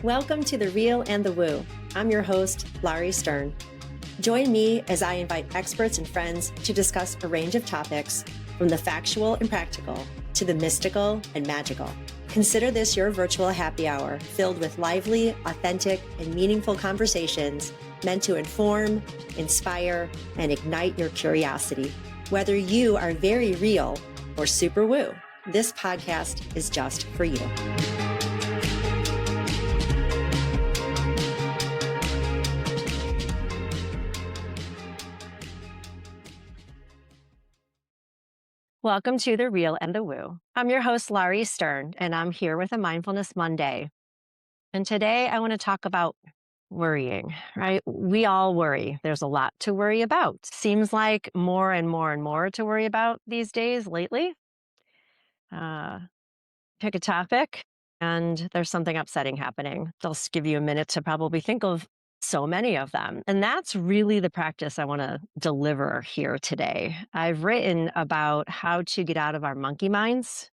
Welcome to The Real and the Woo. I'm your host, Lauri Stern. Join me as I invite experts and friends to discuss a range of topics, from the factual and practical to the mystical and magical. Consider this your virtual happy hour filled with lively, authentic, and meaningful conversations meant to inform, inspire, and ignite your curiosity. Whether you are very real or super woo, this podcast is just for you. Welcome to The Real and the Woo. I'm your host, Lauri Stern, and I'm here with a Mindfulness Monday. And today I want to talk about worrying, right? We all worry. There's a lot to worry about. Seems like more and more and more to worry about these days lately. Pick a topic and there's something upsetting happening. They'll give you a minute to probably think of so many of them. And that's really the practice I want to deliver here today. I've written about how to get out of our monkey minds,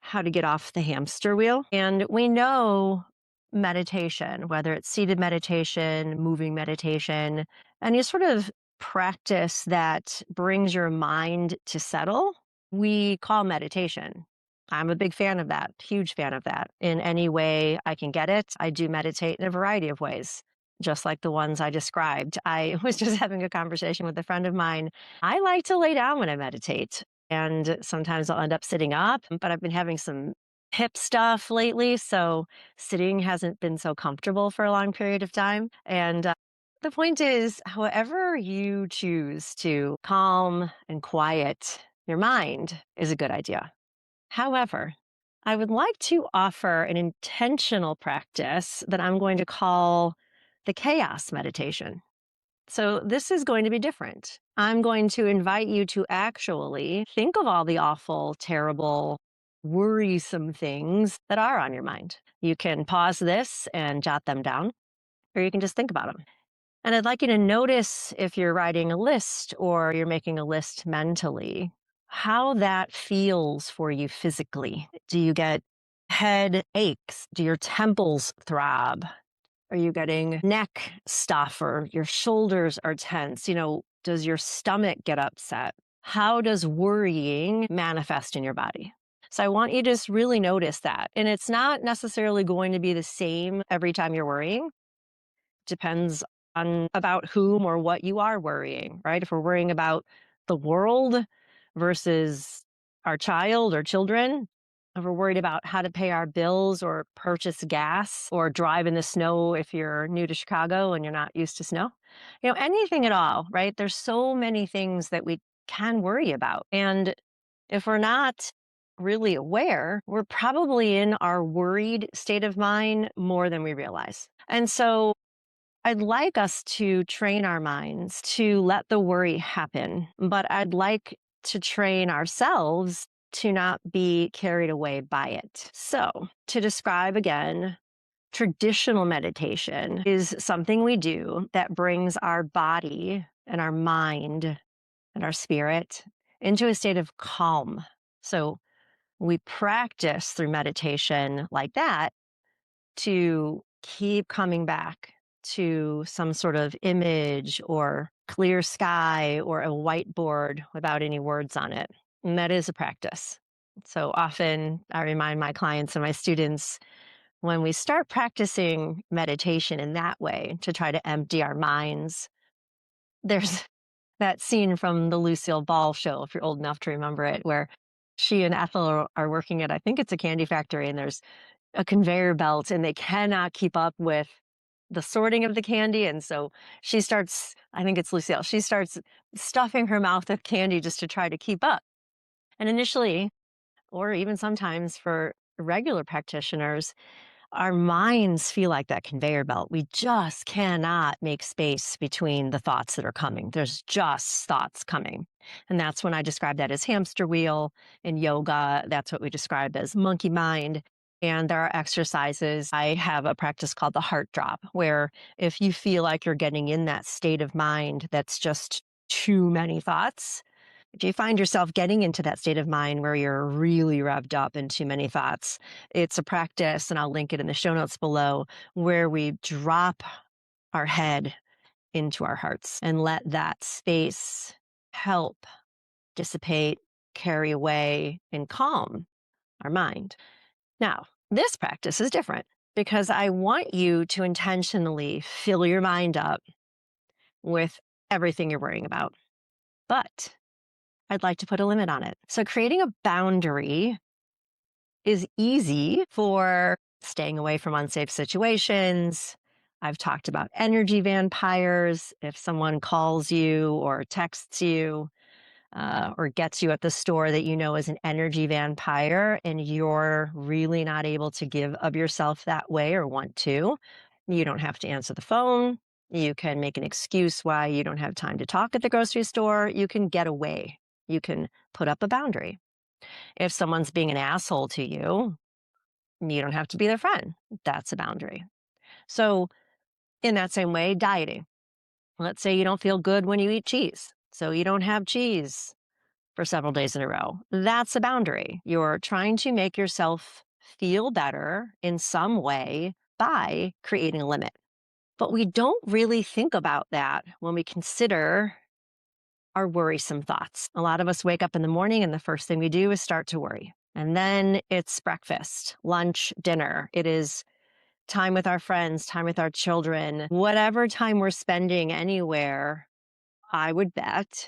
how to get off the hamster wheel. And we know meditation, whether it's seated meditation, moving meditation, and you sort of practice that brings your mind to settle, we call meditation. I'm a big fan of that, huge fan of that. In any way I can get it, I do meditate in a variety of ways, just like the ones I described. I was just having a conversation with a friend of mine. I like to lay down when I meditate, and sometimes I'll end up sitting up, but I've been having some hip stuff lately, so sitting hasn't been so comfortable for a long period of time. And the point is, however you choose to calm and quiet your mind is a good idea. However, I would like to offer an intentional practice that I'm going to call the chaos meditation. So this is going to be different. I'm going to invite you to actually think of all the awful, terrible, worrisome things that are on your mind. You can pause this and jot them down, or you can just think about them. And I'd like you to notice, if you're writing a list or you're making a list mentally, how that feels for you physically. Do you get head aches? Do your temples throb? Are you getting neck stuff, or your shoulders are tense? Does your stomach get upset? How does worrying manifest in your body? So I want you to just really notice that. And it's not necessarily going to be the same every time you're worrying. Depends on about whom or what you are worrying, right? If we're worrying about the world versus our child or children, if we're worried about how to pay our bills or purchase gas or drive in the snow if you're new to Chicago and you're not used to snow, anything at all, right? There's so many things that we can worry about. And if we're not really aware, we're probably in our worried state of mind more than we realize. And so I'd like us to train our minds to let the worry happen, but I'd like to train ourselves to not be carried away by it. So, to describe again, traditional meditation is something we do that brings our body and our mind and our spirit into a state of calm. So, we practice through meditation like that to keep coming back to some sort of image or clear sky or a whiteboard without any words on it. And that is a practice. So often I remind my clients and my students, when we start practicing meditation in that way to try to empty our minds, there's that scene from the Lucille Ball show, if you're old enough to remember it, where she and Ethel are working at, I think it's a candy factory, and there's a conveyor belt and they cannot keep up with the sorting of the candy. And so she starts, I think it's Lucille, she starts stuffing her mouth with candy just to try to keep up. And initially, or even sometimes for regular practitioners, our minds feel like that conveyor belt. We just cannot make space between the thoughts that are coming. There's just thoughts coming. And that's when I describe that as hamster wheel. In yoga, that's what we describe as monkey mind. And there are exercises. I have a practice called the heart drop, where if you feel like you're getting in that state of mind that's just too many thoughts, If you find yourself getting into that state of mind where you're really revved up in too many thoughts, it's a practice, and I'll link it in the show notes below, where we drop our head into our hearts and let that space help dissipate, carry away, and calm our mind. Now, this practice is different because I want you to intentionally fill your mind up with everything you're worrying about. But I'd like to put a limit on it. So, creating a boundary is easy for staying away from unsafe situations. I've talked about energy vampires. If someone calls you or texts you, or gets you at the store that you know is an energy vampire and you're really not able to give of yourself that way or want to, you don't have to answer the phone. You can make an excuse why you don't have time to talk at the grocery store. You can get away. You can put up a boundary. If someone's being an asshole to you, you don't have to be their friend. That's a boundary. So, in that same way, dieting. Let's say you don't feel good when you eat cheese. So, you don't have cheese for several days in a row. That's a boundary. You're trying to make yourself feel better in some way by creating a limit. But we don't really think about that when we consider our worrisome thoughts. A lot of us wake up in the morning and the first thing we do is start to worry. And then it's breakfast, lunch, dinner. It is time with our friends, time with our children, whatever time we're spending anywhere. I would bet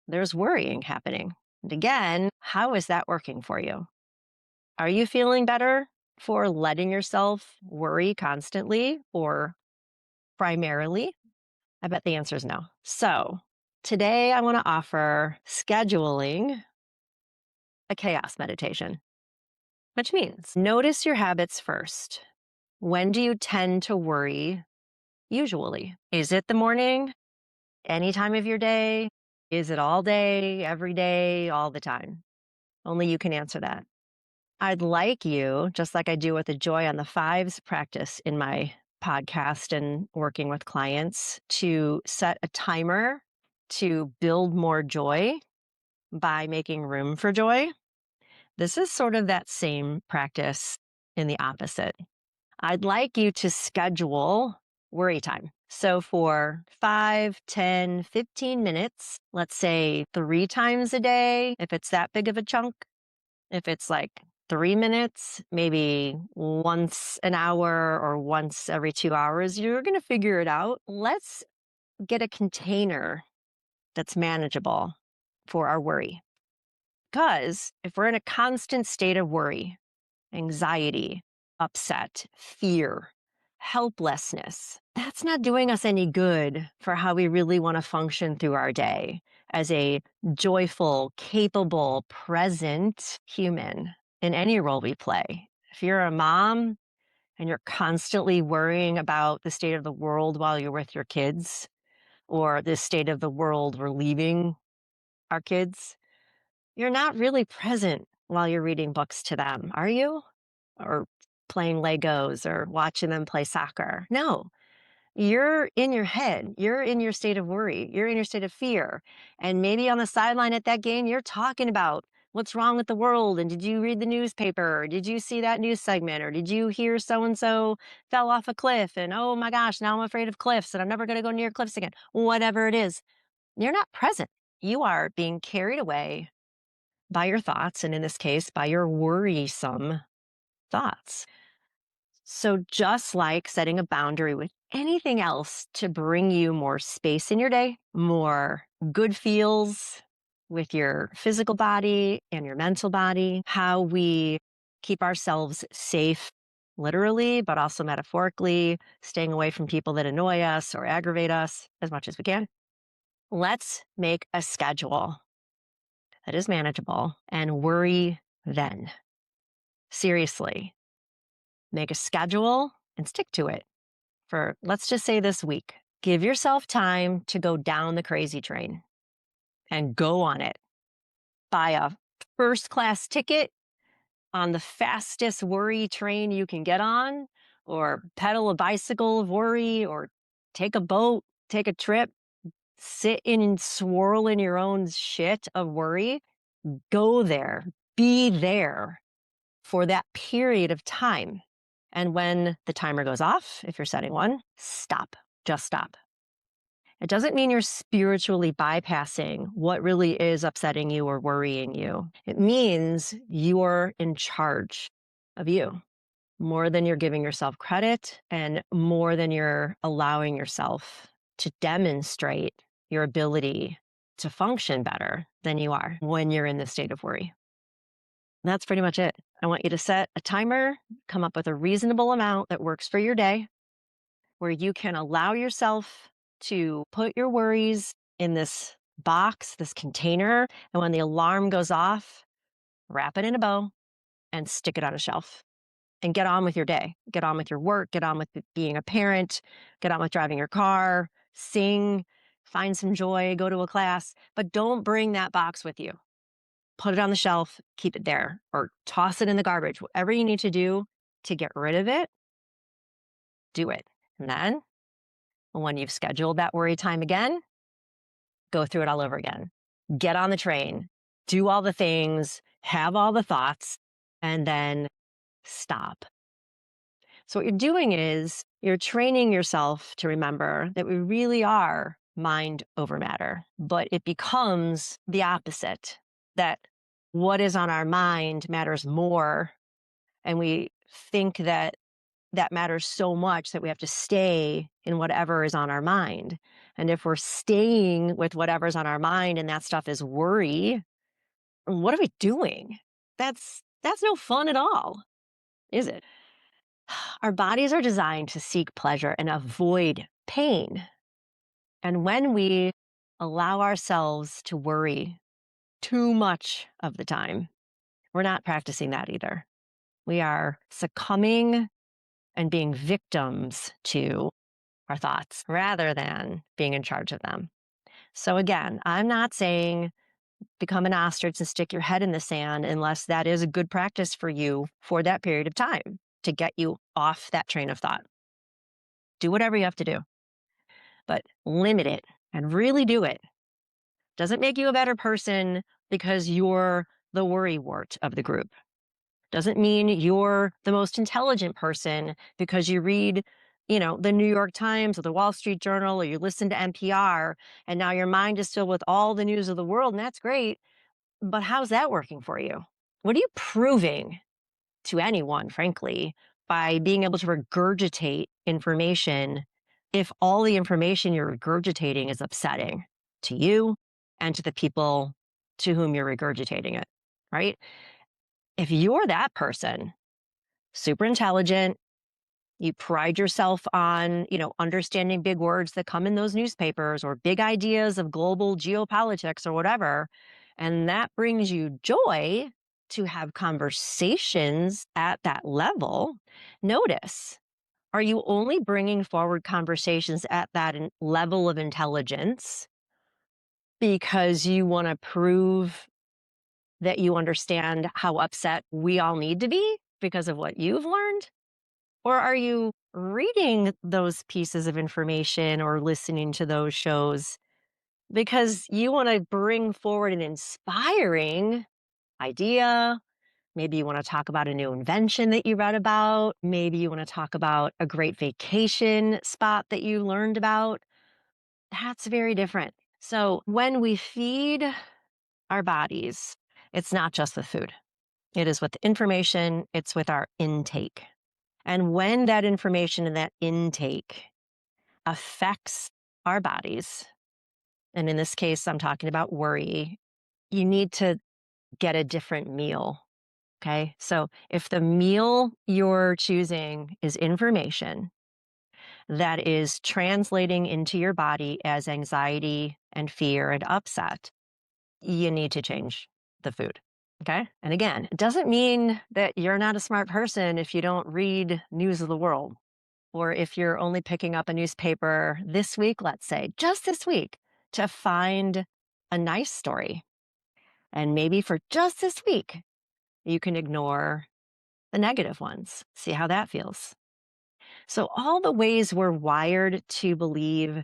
there's worrying happening. And again, how is that working for you? Are you feeling better for letting yourself worry constantly or primarily? I bet the answer is no. So today I want to offer scheduling a chaos meditation, which means notice your habits first. When do you tend to worry usually? Is it the morning? Any time of your day? Is it all day, every day, all the time? Only you can answer that. I'd like you, just like I do with the Joy on the Fives practice in my podcast and working with clients, to set a timer to build more joy by making room for joy. This is sort of that same practice in the opposite. I'd like you to schedule worry time. So for 5, 10, 15 minutes, let's say 3 times a day, if it's that big of a chunk. If it's like 3 minutes, maybe once an hour or once every 2 hours, you're going to figure it out. Let's get a container that's manageable for our worry. Because if we're in a constant state of worry, anxiety, upset, fear, helplessness, that's not doing us any good for how we really want to function through our day as a joyful, capable, present human in any role we play. If you're a mom and you're constantly worrying about the state of the world while you're with your kids, or the state of the world we're leaving our kids, you're not really present while you're reading books to them, are you? Or playing Legos or watching them play soccer. No, you're in your head. You're in your state of worry. You're in your state of fear. And maybe on the sideline at that game, you're talking about what's wrong with the world. And did you read the newspaper? Or did you see that news segment? Or did you hear so and so fell off a cliff? And oh my gosh, now I'm afraid of cliffs and I'm never going to go near cliffs again. Whatever it is, you're not present. You are being carried away by your thoughts. And in this case, by your worrisome thoughts. So, just like setting a boundary with anything else to bring you more space in your day, more good feels with your physical body and your mental body, how we keep ourselves safe, literally, but also metaphorically, staying away from people that annoy us or aggravate us as much as we can. Let's make a schedule that is manageable and worry then. Seriously, make a schedule and stick to it for, let's just say, this week. Give yourself time to go down the crazy train and go on it. Buy a first class ticket on the fastest worry train you can get on, or pedal a bicycle of worry, or take a boat, take a trip, sit in and swirl in your own shit of worry. Go there, be there for that period of time. And when the timer goes off, if you're setting one, stop, just stop. It doesn't mean you're spiritually bypassing what really is upsetting you or worrying you. It means you're in charge of you more than you're giving yourself credit and more than you're allowing yourself to demonstrate your ability to function better than you are when you're in the state of worry. That's pretty much it. I want you to set a timer, come up with a reasonable amount that works for your day, where you can allow yourself to put your worries in this box, this container. And when the alarm goes off, wrap it in a bow and stick it on a shelf and get on with your day. Get on with your work, get on with being a parent, get on with driving your car, sing, find some joy, go to a class, but don't bring that box with you. Put it on the shelf, keep it there, or toss it in the garbage. Whatever you need to do to get rid of it, do it. And then when you've scheduled that worry time again, go through it all over again. Get on the train, do all the things, have all the thoughts, and then stop. So what you're doing is you're training yourself to remember that we really are mind over matter, but it becomes the opposite, that what is on our mind matters more. And we think that that matters so much that we have to stay in whatever is on our mind. And if we're staying with whatever's on our mind and that stuff is worry, what are we doing? That's no fun at all, is it? Our bodies are designed to seek pleasure and avoid pain. And when we allow ourselves to worry too much of the time, we're not practicing that either. We are succumbing and being victims to our thoughts rather than being in charge of them. So again, I'm not saying become an ostrich and stick your head in the sand unless that is a good practice for you for that period of time to get you off that train of thought. Do whatever you have to do, but limit it and really do it. Doesn't make you a better person because you're the worrywart of the group. Doesn't mean you're the most intelligent person because you read, the New York Times or the Wall Street Journal or you listen to NPR and now your mind is filled with all the news of the world and that's great. But how's that working for you? What are you proving to anyone, frankly, by being able to regurgitate information if all the information you're regurgitating is upsetting to you and to the people to whom you're regurgitating it, right? If you're that person, super intelligent, you pride yourself on, understanding big words that come in those newspapers or big ideas of global geopolitics or whatever, and that brings you joy to have conversations at that level. Notice, are you only bringing forward conversations at that level of intelligence because you want to prove that you understand how upset we all need to be because of what you've learned? Or are you reading those pieces of information or listening to those shows because you want to bring forward an inspiring idea? Maybe you want to talk about a new invention that you read about. Maybe you want to talk about a great vacation spot that you learned about. That's very different. So when we feed our bodies, it's not just with food. It is with information, it's with our intake. And when that information and that intake affects our bodies, and in this case, I'm talking about worry, you need to get a different meal. Okay. So if the meal you're choosing is information that is translating into your body as anxiety and fear and upset, you need to change the food. Okay. And again, it doesn't mean that you're not a smart person if you don't read news of the world, or if you're only picking up a newspaper this week, let's say, just this week, to find a nice story. And maybe for just this week, you can ignore the negative ones, see how that feels. So, all the ways we're wired to believe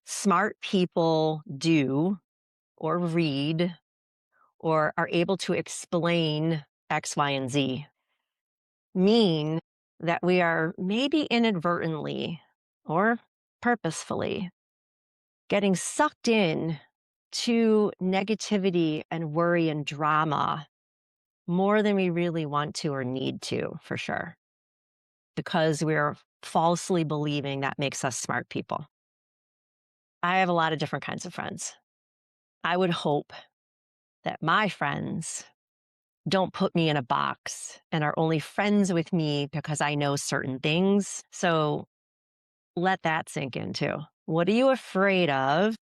smart people do or read or are able to explain X, Y, and Z mean that we are maybe inadvertently or purposefully getting sucked in to negativity and worry and drama more than we really want to or need to, for sure, because we're falsely believing that makes us smart people. I have a lot of different kinds of friends. I would hope that my friends don't put me in a box and are only friends with me because I know certain things. So let that sink in too. What are you afraid of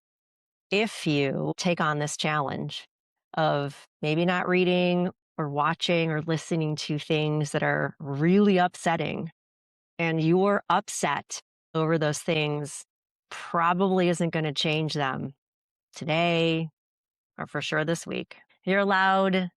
if you take on this challenge of maybe not reading or watching or listening to things that are really upsetting, and your upset over those things probably isn't going to change them today or for sure this week? You're allowed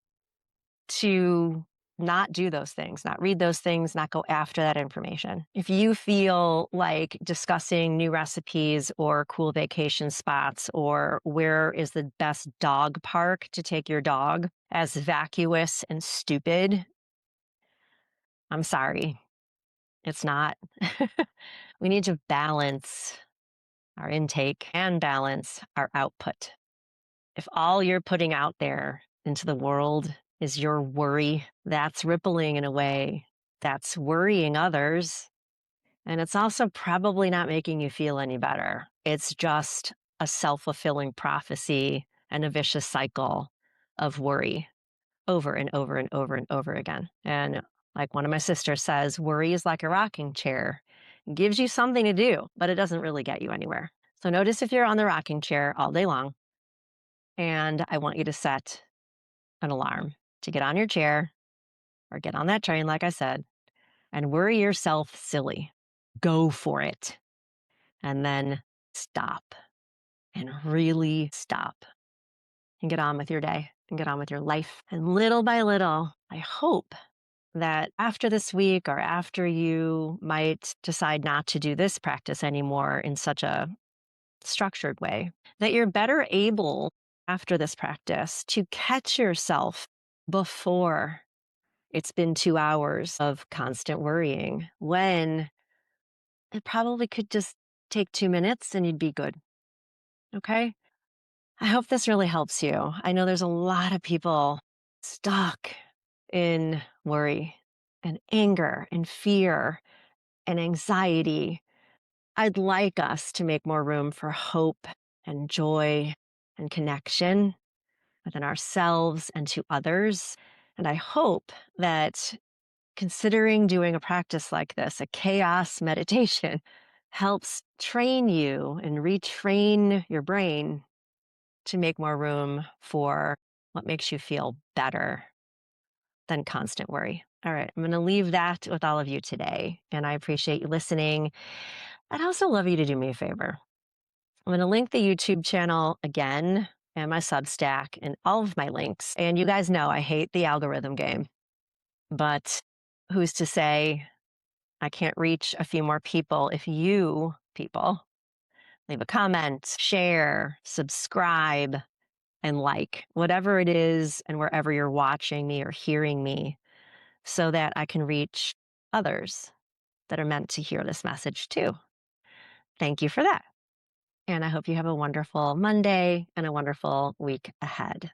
to not do those things, not read those things, not go after that information. If you feel like discussing new recipes or cool vacation spots or where is the best dog park to take your dog as vacuous and stupid, I'm sorry, it's not. We need to balance our intake and balance our output. If all you're putting out there into the world is your worry, that's rippling in a way that's worrying others. And it's also probably not making you feel any better. It's just a self fulfilling prophecy and a vicious cycle of worry over and over and over and over again. And like one of my sisters says, worry is like a rocking chair. It gives you something to do, but it doesn't really get you anywhere. So notice if you're on the rocking chair all day long, and I want you to set an alarm to get on your chair or get on that train, like I said, and worry yourself silly. Go for it. And then stop and really stop and get on with your day and get on with your life. And little by little, I hope that after this week or after you might decide not to do this practice anymore in such a structured way, that you're better able after this practice to catch yourself before it's been 2 hours of constant worrying when it probably could just take 2 minutes and you'd be good. Okay. I hope this really helps you. I know there's a lot of people stuck in worry and anger and fear and anxiety. I'd like us to make more room for hope and joy and connection within ourselves and to others. And I hope that considering doing a practice like this, a chaos meditation, helps train you and retrain your brain to make more room for what makes you feel better than constant worry. All right, I'm going to leave that with all of you today. And I appreciate you listening. I'd also love you to do me a favor. I'm going to link the YouTube channel again and my Substack and all of my links. And you guys know I hate the algorithm game, but who's to say I can't reach a few more people if you people leave a comment, share, subscribe, and like whatever it is and wherever you're watching me or hearing me so that I can reach others that are meant to hear this message too. Thank you for that. And I hope you have a wonderful Monday and a wonderful week ahead.